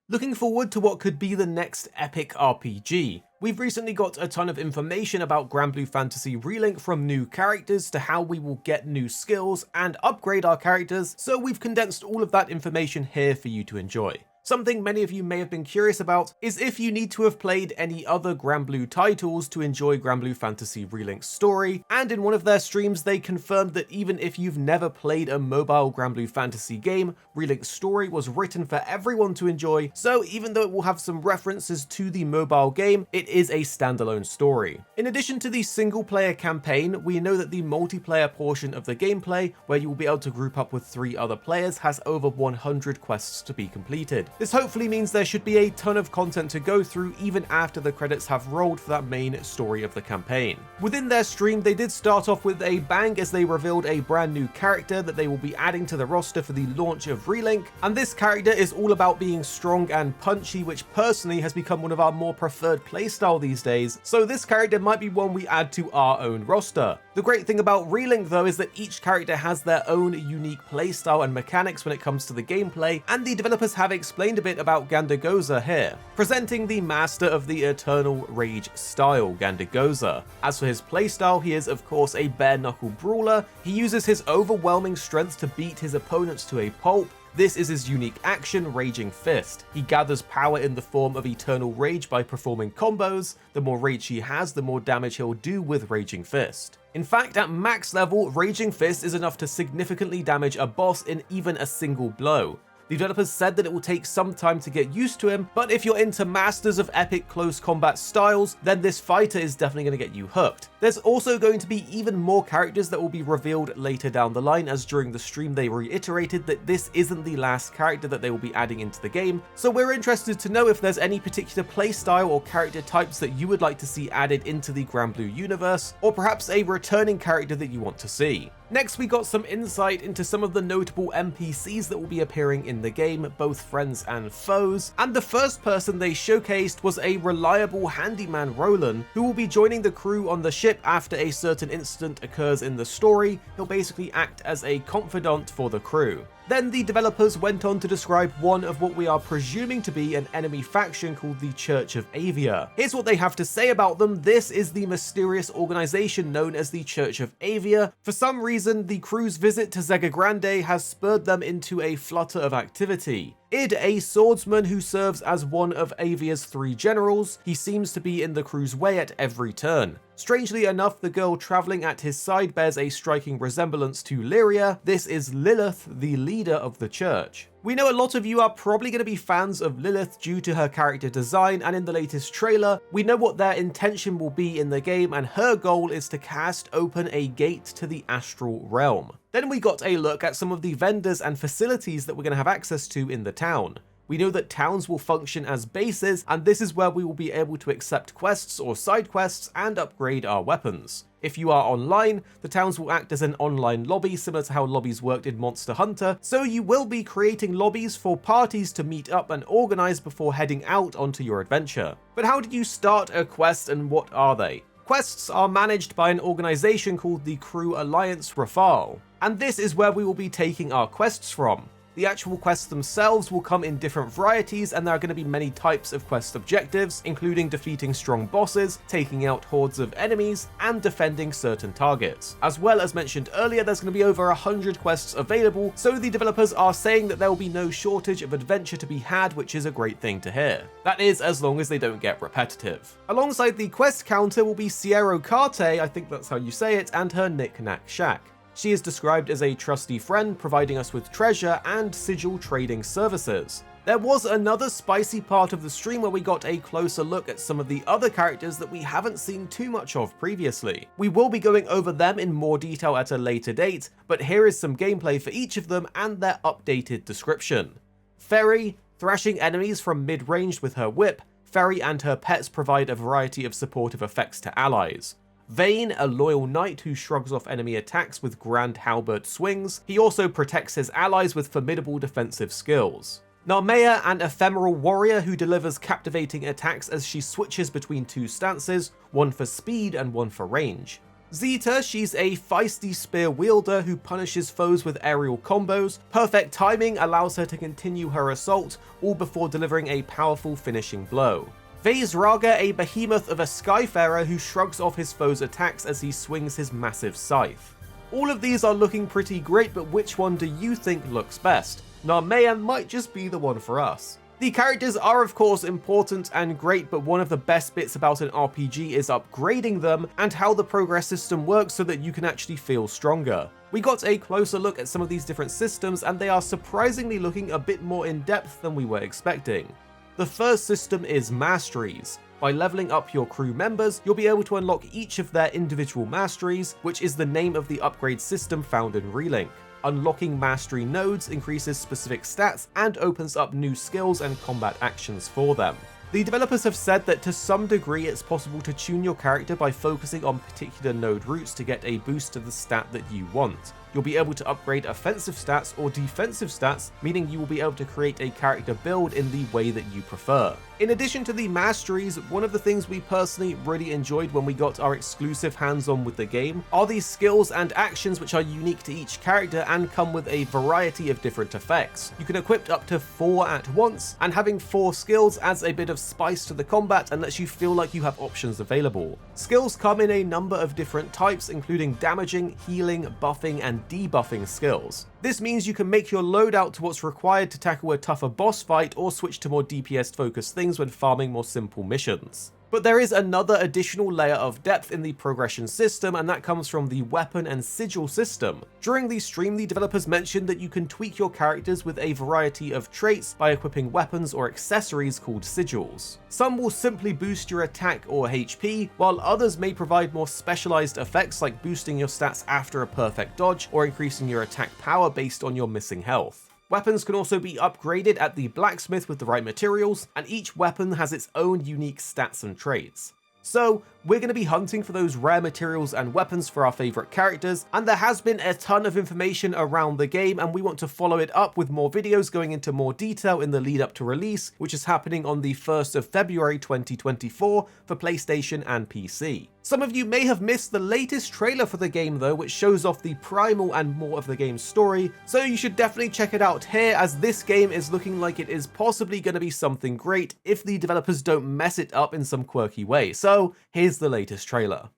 Looking forward to what could be the next epic RPG. We've recently got a ton of information about Granblue Fantasy Relink, from new characters to how we will get new skills and upgrade our characters, so we've condensed all of that information here for you to enjoy. Something many of you may have been curious about is if you need to have played any other Granblue titles to enjoy Granblue Fantasy Relink's story, and in one of their streams they confirmed that even if you've never played a mobile Granblue Fantasy game, Relink's story was written for everyone to enjoy, so even though it will have some references to the mobile game, it is a standalone story. In addition to the single player campaign, we know that the multiplayer portion of the gameplay, where you will be able to group up with 3 other players, has over 100 quests to be completed. This hopefully means there should be a ton of content to go through even after the credits have rolled for that main story of the campaign. Within their stream, they did start off with a bang as they revealed a brand new character that they will be adding to the roster for the launch of Relink, and this character is all about being strong and punchy, which personally has become one of our more preferred playstyle these days, so this character might be one we add to our own roster. The great thing about Relink though is that each character has their own unique playstyle and mechanics when it comes to the gameplay, and the developers have explained a bit about Ghandagoza here, presenting the master of the Eternal Rage style, Ghandagoza. As for his playstyle, he is of course a bare-knuckle brawler. He uses his overwhelming strength to beat his opponents to a pulp. This is his unique action, Raging Fist. He gathers power in the form of Eternal Rage by performing combos. The more rage he has, the more damage he'll do with Raging Fist. In fact, at max level, Raging Fist is enough to significantly damage a boss in even a single blow. The developers said that it will take some time to get used to him, but if you're into masters of epic close combat styles, then this fighter is definitely going to get you hooked. There's also going to be even more characters that will be revealed later down the line, as during the stream they reiterated that this isn't the last character that they will be adding into the game, so we're interested to know if there's any particular playstyle or character types that you would like to see added into the Granblue universe, or perhaps a returning character that you want to see. Next, we got some insight into some of the notable NPCs that will be appearing in the game, both friends and foes, and the first person they showcased was a reliable handyman Roland, who will be joining the crew on the ship after a certain incident occurs in the story. He'll basically act as a confidant for the crew. Then the developers went on to describe one of what we are presuming to be an enemy faction called the Church of Avia. Here's what they have to say about them. This is the mysterious organization known as the Church of Avia. For some reason, the crew's visit to Zega Grande has spurred them into a flutter of activity. Id, a swordsman who serves as one of Avia's 3 generals, he seems to be in the crew's way at every turn. Strangely enough, the girl traveling at his side bears a striking resemblance to Lyria. This is Lilith, the leader of the church. We know a lot of you are probably going to be fans of Lilith due to her character design, and in the latest trailer, we know what their intention will be in the game, and her goal is to cast open a gate to the astral realm. Then we got a look at some of the vendors and facilities that we're going to have access to in the town. We know that towns will function as bases, and this is where we will be able to accept quests or side quests and upgrade our weapons. If you are online, the towns will act as an online lobby, similar to how lobbies worked in Monster Hunter, so you will be creating lobbies for parties to meet up and organize before heading out onto your adventure. But how did you start a quest, and what are they? Quests are managed by an organization called the Crew Alliance Rafale, and this is where we will be taking our quests from. The actual quests themselves will come in different varieties, and there are going to be many types of quest objectives, including defeating strong bosses, taking out hordes of enemies, and defending certain targets. As well as mentioned earlier, there's going to be over 100 quests available, so the developers are saying that there will be no shortage of adventure to be had, which is a great thing to hear. That is, as long as they don't get repetitive. Alongside the quest counter will be Sierra Carte, I think that's how you say it, and her knick-knack shack. She is described as a trusty friend, providing us with treasure and sigil trading services. There was another spicy part of the stream where we got a closer look at some of the other characters that we haven't seen too much of previously. We will be going over them in more detail at a later date, but here is some gameplay for each of them and their updated description. Ferry, thrashing enemies from mid-range with her whip. Ferry and her pets provide a variety of supportive effects to allies. Vayne, a loyal knight who shrugs off enemy attacks with grand halberd swings. He also protects his allies with formidable defensive skills. Narmea, an ephemeral warrior who delivers captivating attacks as she switches between 2 stances, one for speed and one for range. Zeta, she's a feisty spear wielder who punishes foes with aerial combos. Perfect timing allows her to continue her assault, all before delivering a powerful finishing blow. Vase Raga, a behemoth of a Skyfarer who shrugs off his foes' attacks as he swings his massive scythe. All of these are looking pretty great, but which one do you think looks best? Narmayan might just be the one for us. The characters are of course important and great, but one of the best bits about an RPG is upgrading them and how the progress system works so that you can actually feel stronger. We got a closer look at some of these different systems and they are surprisingly looking a bit more in depth than we were expecting. The first system is Masteries. By leveling up your crew members, you'll be able to unlock each of their individual masteries, which is the name of the upgrade system found in Relink. Unlocking mastery nodes increases specific stats and opens up new skills and combat actions for them. The developers have said that to some degree it's possible to tune your character by focusing on particular node routes to get a boost to the stat that you want. You'll be able to upgrade offensive stats or defensive stats, meaning you will be able to create a character build in the way that you prefer. In addition to the masteries, one of the things we personally really enjoyed when we got our exclusive hands-on with the game are these skills and actions which are unique to each character and come with a variety of different effects. You can equip up to 4 at once, and having 4 skills adds a bit of spice to the combat and lets you feel like you have options available. Skills come in a number of different types, including damaging, healing, buffing, and debuffing skills. This means you can make your loadout to what's required to tackle a tougher boss fight or switch to more DPS focused things when farming more simple missions. But there is another additional layer of depth in the progression system, and that comes from the weapon and sigil system. During the stream, the developers mentioned that you can tweak your characters with a variety of traits by equipping weapons or accessories called sigils. Some will simply boost your attack or HP, while others may provide more specialized effects like boosting your stats after a perfect dodge or increasing your attack power based on your missing health. Weapons can also be upgraded at the blacksmith with the right materials, and each weapon has its own unique stats and traits. So, we're going to be hunting for those rare materials and weapons for our favourite characters, and there has been a ton of information around the game, and we want to follow it up with more videos going into more detail in the lead up to release, which is happening on the 1st of February 2024 for PlayStation and PC. Some of you may have missed the latest trailer for the game though, which shows off the primal and more of the game's story, so you should definitely check it out here, as this game is looking like it is possibly going to be something great if the developers don't mess it up in some quirky way. So here's the latest trailer.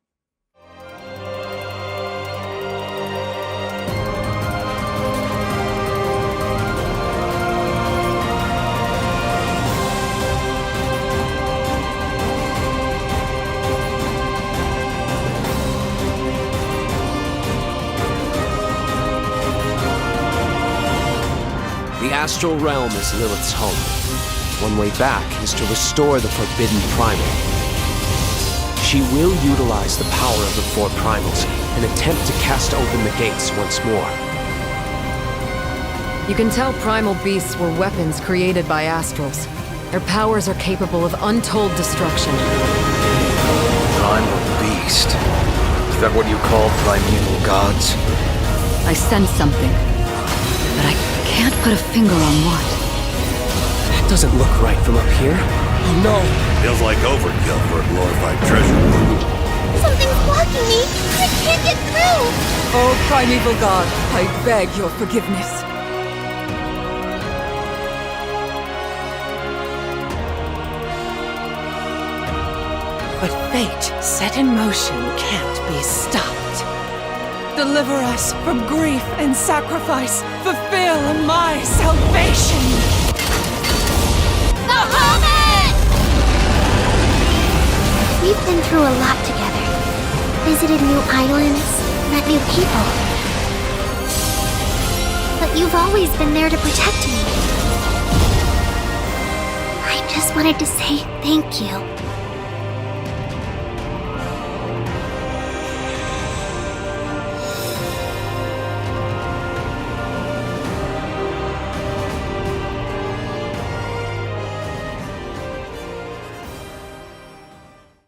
The astral realm is Lilith's home. One way back is to restore the forbidden primal. She will utilize the power of the 4 primals and attempt to cast open the gates once more. You can tell primal beasts were weapons created by astrals. Their powers are capable of untold destruction. Primal beast? Is that what you call primeval gods? I sense something, but I can't put a finger on what. That doesn't look right from up here. Oh no! Feels like overkill for a glorified treasure. Something's blocking me! I can't get through! Oh, primeval god, I beg your forgiveness. But fate set in motion can't be stopped. Deliver us from grief and sacrifice. Fulfill my salvation. The Hobbit! We've been through a lot together. Visited new islands, met new people. But you've always been there to protect me. I just wanted to say thank you.